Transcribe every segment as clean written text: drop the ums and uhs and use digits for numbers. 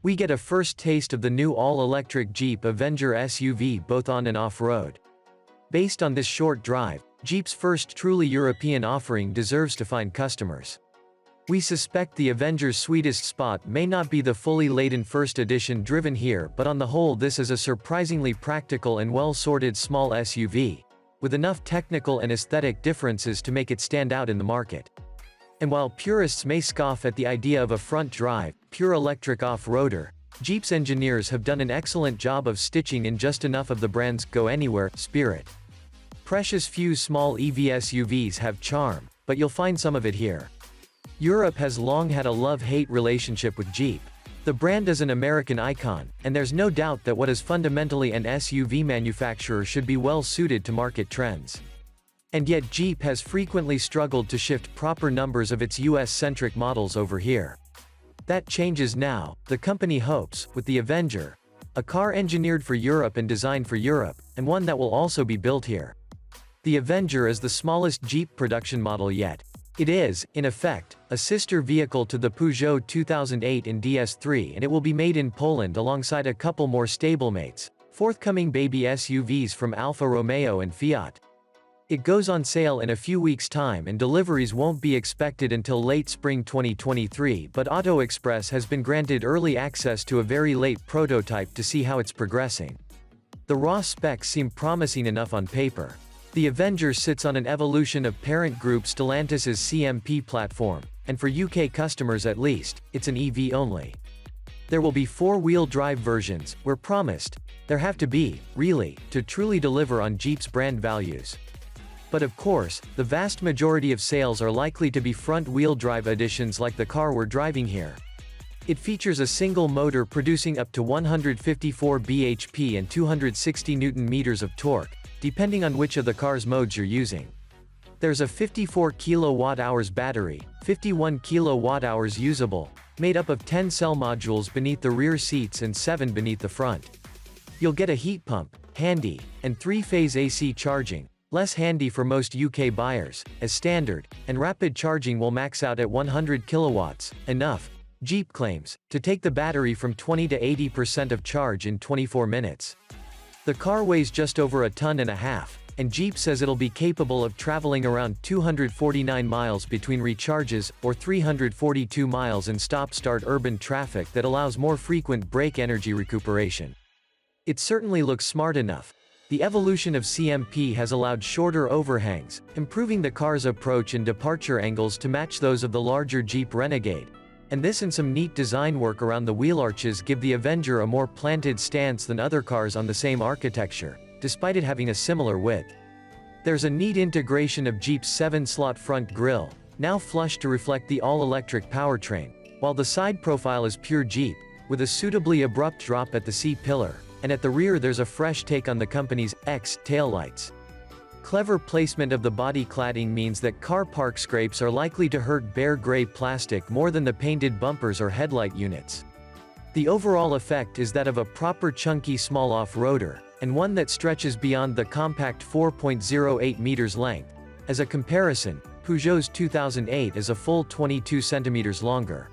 we get a first taste of the new all-electric Jeep Avenger SUV both on and off-road. Based on this short drive, Jeep's first truly European offering deserves to find customers. We suspect the Avenger's sweetest spot may not be the fully laden first edition driven here, but on the whole this is a surprisingly practical and well-sorted small SUV, with enough technical and aesthetic differences to make it stand out in the market. And while purists may scoff at the idea of a front-drive, pure electric off-roader, Jeep's engineers have done an excellent job of stitching in just enough of the brand's go-anywhere spirit. Precious few small EV SUVs have charm, but you'll find some of it here. Europe has long had a love-hate relationship with Jeep. The brand is an American icon, and there's no doubt that what is fundamentally an SUV manufacturer should be well suited to market trends. And yet Jeep has frequently struggled to shift proper numbers of its US-centric models over here. That changes now, the company hopes, with the Avenger, a car engineered for Europe and designed for Europe, and one that will also be built here. The Avenger is the smallest Jeep production model yet. It is, in effect, a sister vehicle to the Peugeot 2008 and DS3, and it will be made in Poland alongside a couple more stablemates, forthcoming baby SUVs from Alfa Romeo and Fiat. It goes on sale in a few weeks' time and deliveries won't be expected until late spring 2023, but Auto Express has been granted early access to a very late prototype to see how it's progressing. The raw specs seem promising enough on paper. The Avenger sits on an evolution of parent group Stellantis's CMP platform, and for UK customers at least, it's an EV only. There will be four-wheel drive versions, we're promised. There have to be, really, to truly deliver on Jeep's brand values. But of course, the vast majority of sales are likely to be front-wheel drive editions like the car we're driving here. It features a single motor producing up to 154 bhp and 260 Nm of torque, depending on which of the car's modes you're using. There's a 54 kWh battery, 51 kWh usable, made up of 10 cell modules beneath the rear seats and 7 beneath the front. You'll get a heat pump, handy, and 3-phase AC charging, less handy for most UK buyers, as standard, and rapid charging will max out at 100 kilowatts, enough, Jeep claims, to take the battery from 20 to 80% of charge in 24 minutes. The car weighs just over a ton and a half, and Jeep says it'll be capable of traveling around 249 miles between recharges, or 342 miles in stop-start urban traffic that allows more frequent brake energy recuperation. It certainly looks smart enough. The evolution of CMP has allowed shorter overhangs, improving the car's approach and departure angles to match those of the larger Jeep Renegade. And this and some neat design work around the wheel arches give the Avenger a more planted stance than other cars on the same architecture, despite it having a similar width. There's a neat integration of Jeep's 7-slot front grille, now flush to reflect the all-electric powertrain, while the side profile is pure Jeep, with a suitably abrupt drop at the C-pillar. And at the rear there's a fresh take on the company's X taillights. Clever placement of the body cladding means that car park scrapes are likely to hurt bare gray plastic more than the painted bumpers or headlight units. The overall effect is that of a proper chunky small off-roader, and one that stretches beyond the compact 4.08 meters length. As a comparison, Peugeot's 2008 is a full 22 centimeters longer.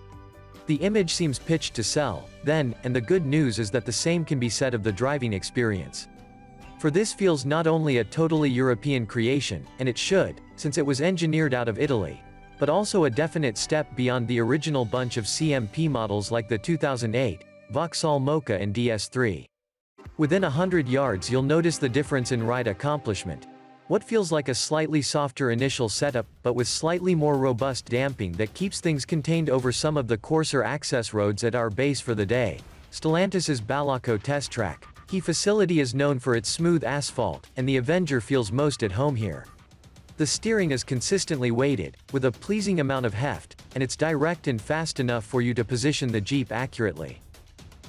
The image seems pitched to sell, then, and the good news is that the same can be said of the driving experience. For this feels not only a totally European creation, and it should, since it was engineered out of Italy, but also a definite step beyond the original bunch of CMP models like the 2008, Vauxhall Mocha and DS3. Within 100 yards you'll notice the difference in ride accomplishment. What feels like a slightly softer initial setup, but with slightly more robust damping that keeps things contained over some of the coarser access roads at our base for the day. Stellantis's Balaco test track. The facility is known for its smooth asphalt, and the Avenger feels most at home here. The steering is consistently weighted, with a pleasing amount of heft, and it's direct and fast enough for you to position the Jeep accurately.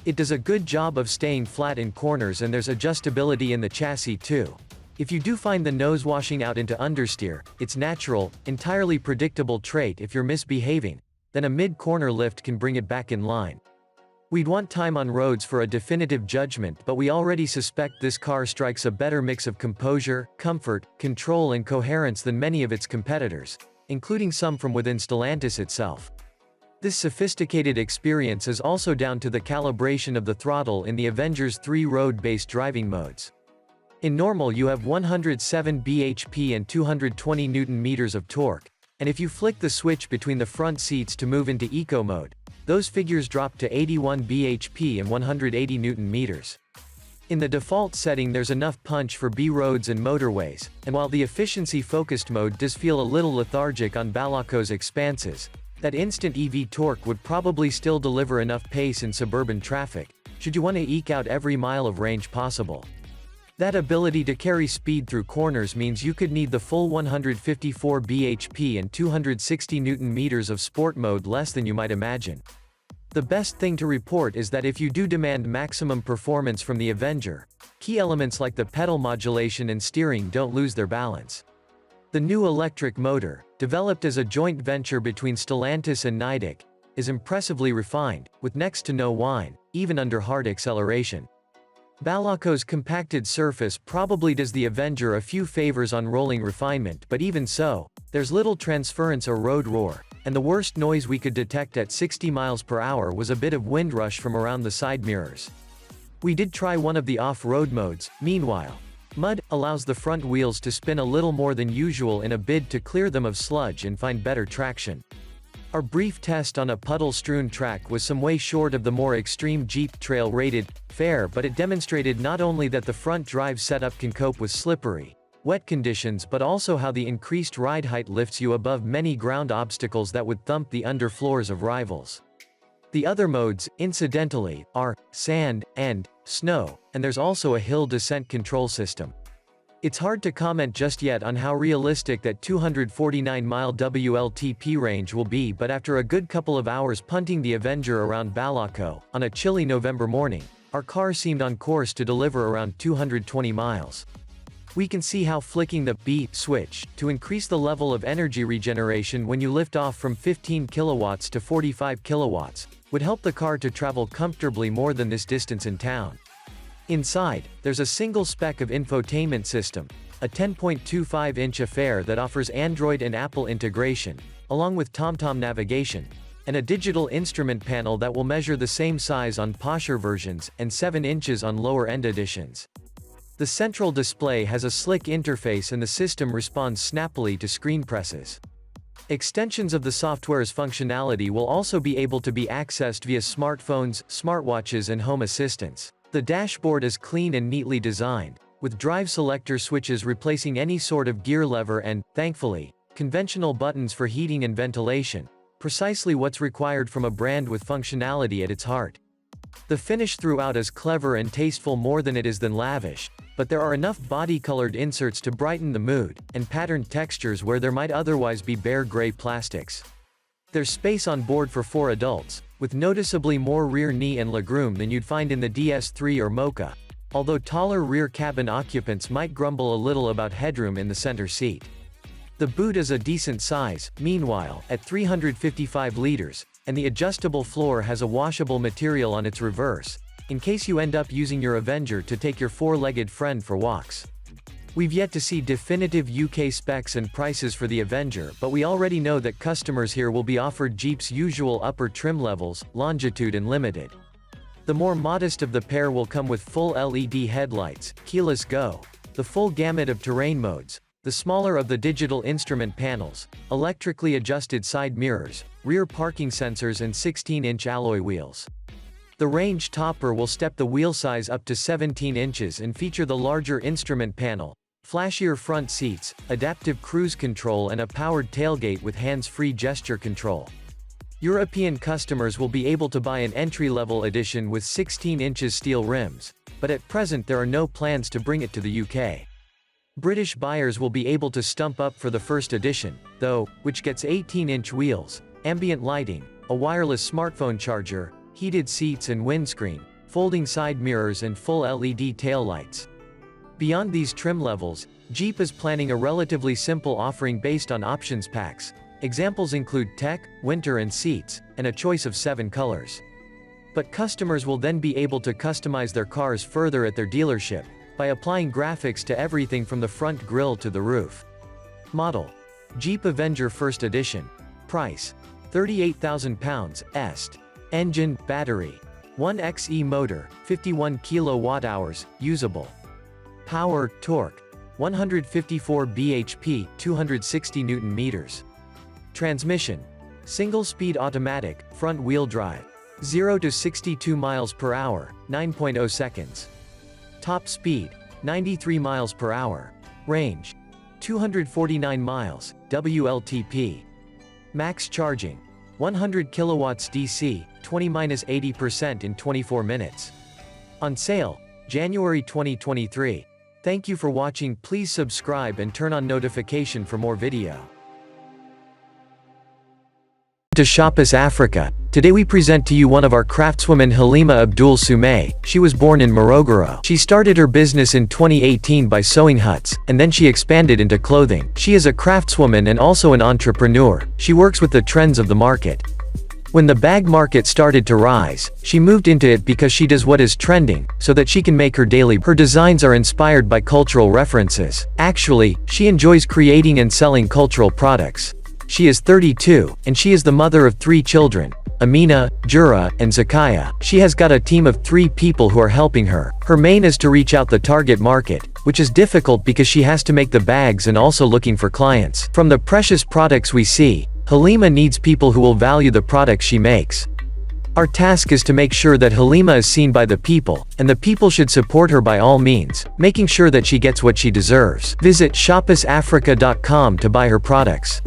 It does a good job of staying flat in corners, and there's adjustability in the chassis too. If you do find the nose washing out into understeer, it's natural, entirely predictable trait. If you're misbehaving, then a mid-corner lift can bring it back in line. We'd want time on roads for a definitive judgment, but we already suspect this car strikes a better mix of composure, comfort, control and coherence than many of its competitors, including some from within Stellantis itself. This sophisticated experience is also down to the calibration of the throttle in the Avenger's 3 road-based driving modes. In normal you have 107 bhp and 220 Nm of torque, and if you flick the switch between the front seats to move into Eco mode, those figures drop to 81 bhp and 180 Nm. In the default setting there's enough punch for B roads and motorways, and while the efficiency-focused mode does feel a little lethargic on Balako's expanses, that instant EV torque would probably still deliver enough pace in suburban traffic, should you want to eke out every mile of range possible. That ability to carry speed through corners means you could need the full 154 bhp and 260 Nm of sport mode less than you might imagine. The best thing to report is that if you do demand maximum performance from the Avenger, key elements like the pedal modulation and steering don't lose their balance. The new electric motor, developed as a joint venture between Stellantis and Nidec, is impressively refined, with next to no whine, even under hard acceleration. Balako's compacted surface probably does the Avenger a few favors on rolling refinement, but even so, there's little transference or road roar, and the worst noise we could detect at 60 miles per hour was a bit of wind rush from around the side mirrors. We did try one of the off-road modes, meanwhile. Mud allows the front wheels to spin a little more than usual in a bid to clear them of sludge and find better traction. Our brief test on a puddle-strewn track was some way short of the more extreme Jeep Trail rated fair, but it demonstrated not only that the front drive setup can cope with slippery, wet conditions but also how the increased ride height lifts you above many ground obstacles that would thump the underfloors of rivals. The other modes, incidentally, are sand and snow, and there's also a hill descent control system. It's hard to comment just yet on how realistic that 249-mile WLTP range will be, but after a good couple of hours punting the Avenger around Balako, on a chilly November morning, our car seemed on course to deliver around 220 miles. We can see how flicking the B switch to increase the level of energy regeneration when you lift off from 15 kilowatts to 45 kilowatts would help the car to travel comfortably more than this distance in town. Inside, there's a single spec of infotainment system, a 10.25-inch affair that offers Android and Apple integration, along with TomTom navigation, and a digital instrument panel that will measure the same size on posher versions, and 7 inches on lower-end editions. The central display has a slick interface and the system responds snappily to screen presses. Extensions of the software's functionality will also be able to be accessed via smartphones, smartwatches and home assistants. The dashboard is clean and neatly designed, with drive selector switches replacing any sort of gear lever and, thankfully, conventional buttons for heating and ventilation, precisely what's required from a brand with functionality at its heart. The finish throughout is clever and tasteful more than it is than lavish, but there are enough body-colored inserts to brighten the mood, and patterned textures where there might otherwise be bare gray plastics. There's space on board for 4 adults, with noticeably more rear knee and legroom than you'd find in the DS3 or Mocha, although taller rear cabin occupants might grumble a little about headroom in the center seat. The boot is a decent size, meanwhile, at 355 liters, and the adjustable floor has a washable material on its reverse, in case you end up using your Avenger to take your 4-legged friend for walks. We've yet to see definitive UK specs and prices for the Avenger, but we already know that customers here will be offered Jeep's usual upper trim levels, Longitude and Limited. The more modest of the pair will come with full LED headlights, keyless go, the full gamut of terrain modes, the smaller of the digital instrument panels, electrically adjusted side mirrors, rear parking sensors and 16-inch alloy wheels. The range topper will step the wheel size up to 17 inches and feature the larger instrument panel, flashier front seats, adaptive cruise control and a powered tailgate with hands-free gesture control. European customers will be able to buy an entry-level edition with 16 inches steel rims, but at present there are no plans to bring it to the UK. British buyers will be able to stump up for the first edition, though, which gets 18-inch wheels, ambient lighting, a wireless smartphone charger, heated seats and windscreen, folding side mirrors and full LED taillights. Beyond these trim levels, Jeep is planning a relatively simple offering based on options packs. Examples include tech, winter and seats, and a choice of 7 colors. But customers will then be able to customize their cars further at their dealership, by applying graphics to everything from the front grille to the roof. Model: Jeep Avenger First Edition. Price: 38,000 pounds, est. Engine, battery. 1xe motor, 51 kWh, usable. Power, torque. 154 bhp, 260 Nm. Transmission. Single-speed automatic, front-wheel drive. 0 to 62 miles per hour, 9.0 seconds. Top speed, 93 miles per hour. Range, 249 miles, WLTP. Max charging, 100 kilowatts DC, 20–80% in 24 minutes. On sale, January 2023. Thank you for watching. Please subscribe and turn on notification for more video. To Shoppers Africa. Today we present to you one of our craftswomen, Halima Abdul Soumay. She was born in Morogoro. She started her business in 2018 by sewing huts, and then she expanded into clothing. She is a craftswoman and also an entrepreneur. She works with the trends of the market. When the bag market started to rise, she moved into it because she does what is trending, so that she can make her daily. Her designs are inspired by cultural references. Actually, she enjoys creating and selling cultural products. She is 32, and she is the mother of 3 children, Amina, Jura, and Zakaya. She has got a team of 3 people who are helping her. Her main is to reach out the target market, which is difficult because she has to make the bags and also looking for clients. From the precious products we see, Halima needs people who will value the products she makes. Our task is to make sure that Halima is seen by the people, and the people should support her by all means, making sure that she gets what she deserves. Visit shoppersafrica.com to buy her products.